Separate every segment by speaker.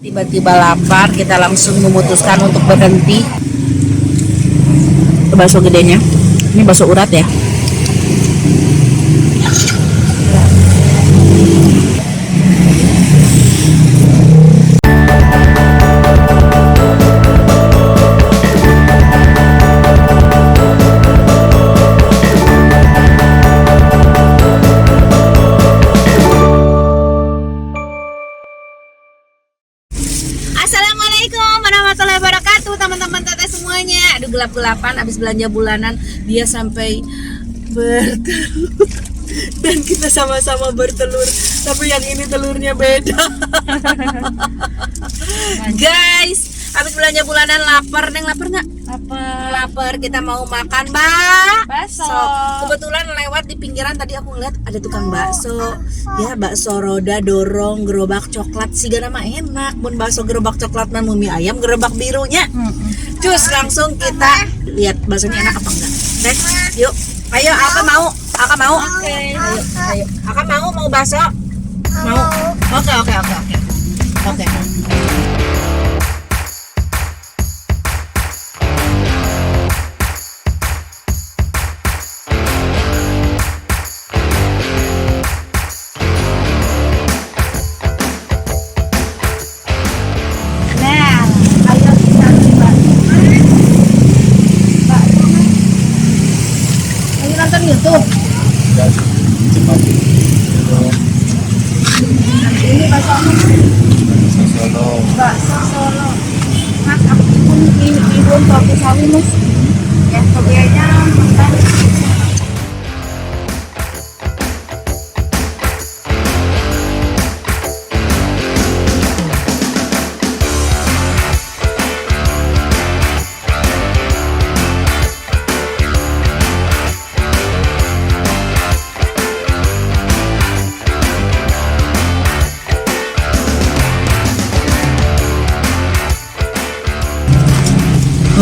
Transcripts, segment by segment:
Speaker 1: Tiba-tiba lapar, kita langsung memutuskan untuk berhenti ke bakso gedenya. Ini bakso urat ya. Assalamualaikum warahmatullahi wabarakatuh, teman-teman teteh semuanya. Aduh, gelap-gelapan habis belanja bulanan, dia sampai bertelur dan kita sama-sama bertelur, tapi yang ini telurnya beda. Guys, habis belanja bulanan, lapar. Neng lapar nggak? Lapar. Kita mau makan bakso. Kebetulan lewat di pinggiran tadi aku ngeliat ada tukang bakso. Ya, bakso roda dorong gerobak coklat sih, gak nama enak. Mun bakso gerobak coklat mah mie ayam gerobak birunya. Cus, langsung kita lihat baksonya enak apa enggak. Deh, yuk. Ayo, Aka mau. Oke. Ayo. Aka mau bakso? Mau. Oke. YouTube. Ini bakso Solo. Bakso Solo. Mas, aku pun ibu kopi sawi mas. Ya, kopinya mantan.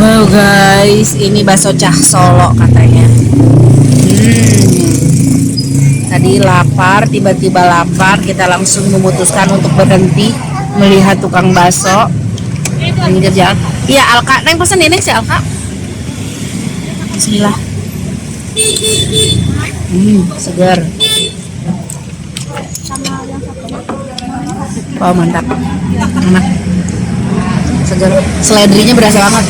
Speaker 1: Wow guys, ini bakso Cah Solo katanya. Tadi lapar, tiba-tiba lapar, kita langsung memutuskan untuk berhenti melihat tukang bakso pinggir jalan. Iya, Alka, neng pesen ini si Alka. Bismillah. Segar. Wow, mantap, enak, segar. Seledrinya berasa banget.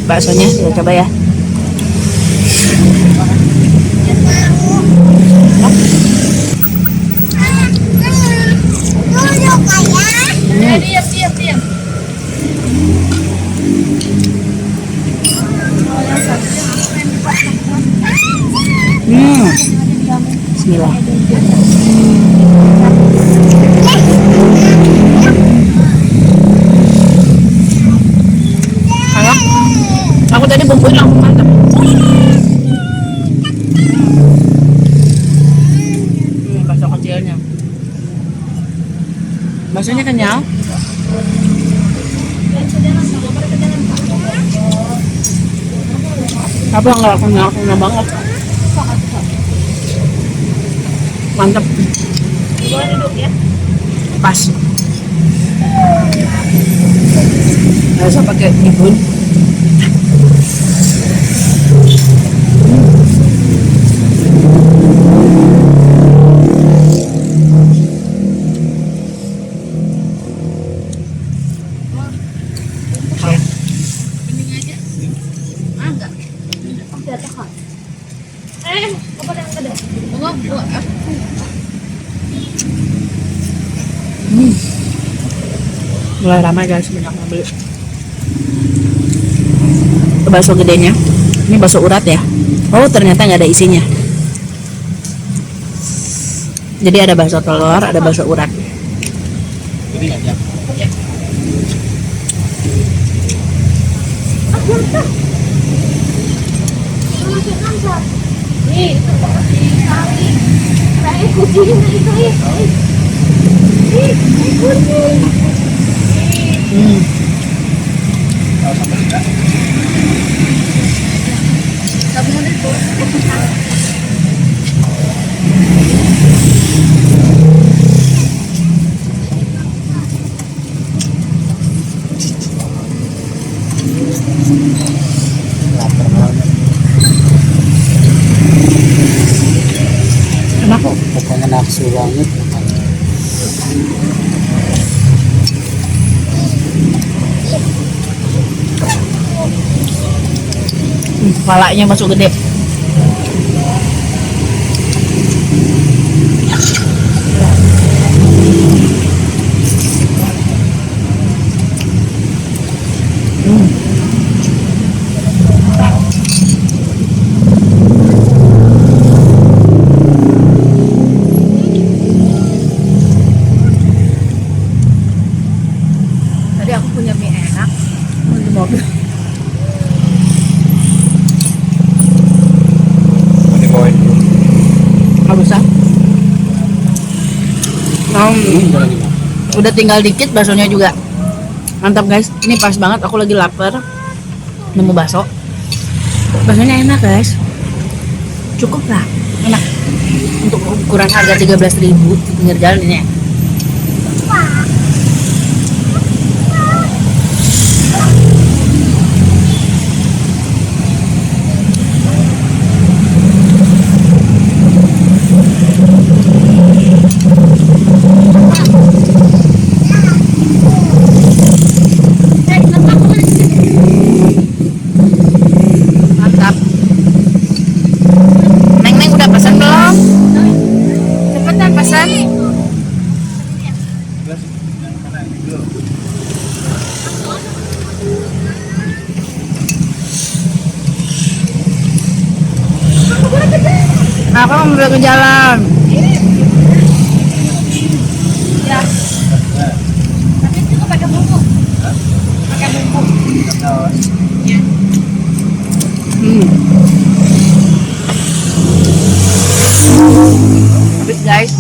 Speaker 1: Baksonya kita coba ya. Diam. Bismillah. Enak. Aku tadi bumbuin langsung mantap. Bakso kecilnya. Baksonya kenyal. Tapi enggak kenyal banget. Mantap. Boleh duduk ya? Pas. Bisa pakai bihun. Bening aja? Enggak. Udah tahan. Apa yang ada? Mulai ramai guys, banyak yang beli. Bakso gedenya. Ini bakso urat ya. Oh, ternyata nggak ada isinya. Jadi ada bakso telur, ada bakso urat. Nih, itu saya kucing itu. Kucing. Enak kok.
Speaker 2: Pokoknya nafsu banget.
Speaker 1: Kepalanya masuk gede. Tadi aku punya mie enak di mobil. Habis ah. Udah tinggal dikit baksonya juga. Mantap guys, ini pas banget aku lagi lapar. Nemu bakso. Baksonya enak guys. Cukup lah, enak. Untuk ukuran harga 13.000 di pinggir jalan ini. Mantap. Neng udah pesan belum? Cepetan pesan. Apa mau ke jalan? Ya. Tapi itu pakai bumbu. Pakai bumbu. Ya. Habis guys.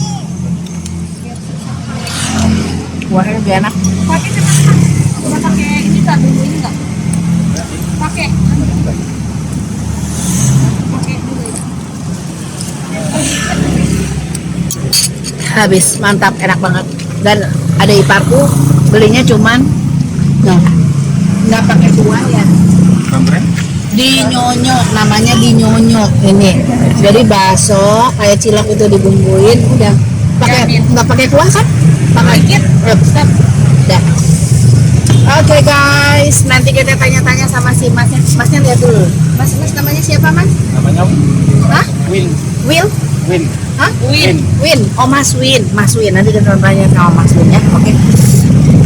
Speaker 1: Kuahnya lebih enak.
Speaker 3: Pakai kita pakai ini tak bumbu ini enggak? Pakai. Pakai dulu ya.
Speaker 1: Habis, mantap, enak banget. Dan ada iparku belinya cuman nggak pakai kuah ya. Di nyonyo, namanya di nyonyo ini. Jadi bakso kayak cilok itu dibumbuin, udah pakai nggak pakai kuah kan? Pakai udah. Oke guys, nanti kita tanya-tanya sama si masnya. Masnya lihat dulu. Mas namanya siapa mas?
Speaker 2: Namanya
Speaker 1: Hah?
Speaker 2: Win.
Speaker 1: Will?
Speaker 2: Win.
Speaker 1: Hah?
Speaker 2: Win.
Speaker 1: Win. Oh Mas Win. Mas Win. Nanti kita tanya sama Mas Win ya. Oke.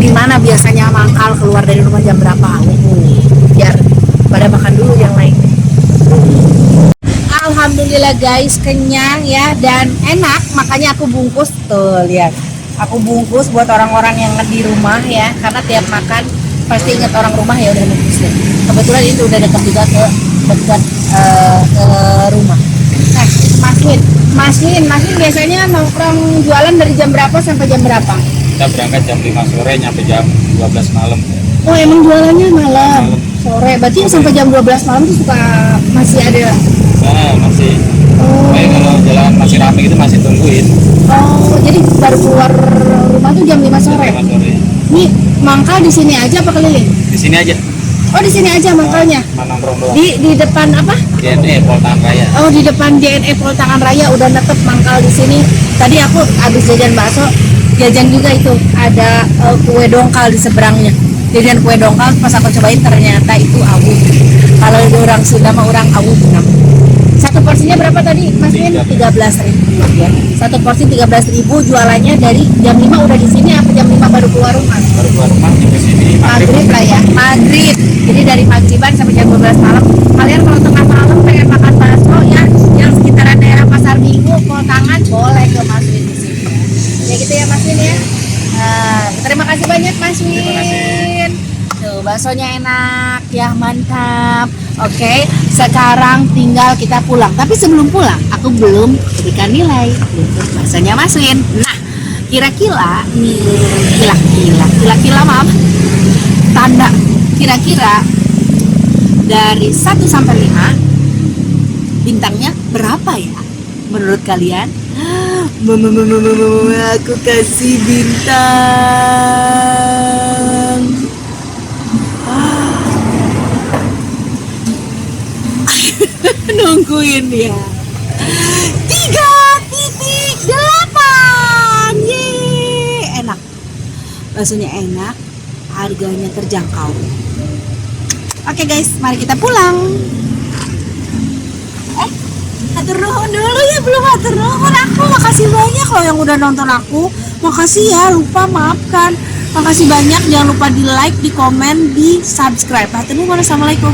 Speaker 1: Di mana biasanya mangkal keluar dari rumah jam berapa? Biar pada makan dulu yang lain. Alhamdulillah guys, kenyang ya dan enak. Makanya aku bungkus tuh, lihat. Aku bungkus buat orang-orang yang di rumah ya. Karena tiap makan pasti ingat orang rumah ya udah bungkus deh. Kebetulan itu udah dekat juga ke rumah. Nah, Mas Win biasanya nongkrong jualan dari jam berapa sampai jam berapa?
Speaker 2: Kita berangkat jam 5 sore nyampe jam 12 malam.
Speaker 1: Oh emang jualannya malam, sore. Berarti yang sampai jam 12 malam tuh suka masih ada?
Speaker 2: Nah, masih.
Speaker 1: Oh.
Speaker 2: Kalau jalan masih rame itu masih tungguin.
Speaker 1: Oh, jadi baru keluar rumah tuh jam 5 sore?
Speaker 2: 5 sore.
Speaker 1: Nih, mangkal di sini aja apa keliling?
Speaker 2: Di sini aja.
Speaker 1: Oh, di sini aja mangkalnya?
Speaker 2: Nongkrong doang.
Speaker 1: Di depan apa?
Speaker 2: JNE Poltangan Raya.
Speaker 1: Oh, di depan JNE Poltangan Raya udah netep mangkal di sini. Tadi aku habis jajan bakso, jajan juga itu ada kue dongkal di seberangnya. Jajan kue dongkal pas aku cobain ternyata itu awu. Kalau di orang Sunda mah orang awu nam. Satu porsinya berapa tadi Mas Win? 13.000 ya. Satu porsi 13.000, jualannya dari jam 5 udah di sini apa jam 5 baru keluar rumah?
Speaker 2: Baru keluar rumah di sini
Speaker 1: Maghrib lah ya. Maghrib. Jadi dari maghriban sampai jam 12 malam. Kalian kalau tengah malam pengen makan bakso ya, yang sekitaran daerah Pasar Minggu, Poltangan, boleh ke Mas Win di sini. Ya gitu ya Mas Win ya. Nah, terima kasih banyak Mas Win. Tuh, baksonya enak ya, mantap. Oke, sekarang tinggal kita pulang. Tapi sebelum pulang, aku belum berikan nilai untuk baksonya Mas Win. Nah, kira-kira nih, kira-kira maaf. Kira-kira dari 1 sampai 5 bintangnya berapa ya menurut kalian? Aku kasih bintang nungguin ya 3,8. Yeay, enak, baksonya enak, harganya terjangkau. Oke guys, mari kita pulang. Hatur nuhun dulu ya, belum hatur nuhun aku. Makasih banyak loh yang udah nonton aku. Makasih ya, lupa maafkan. Makasih banyak, jangan lupa di like, di komen, di subscribe. Hatur nuhun, assalamualaikum.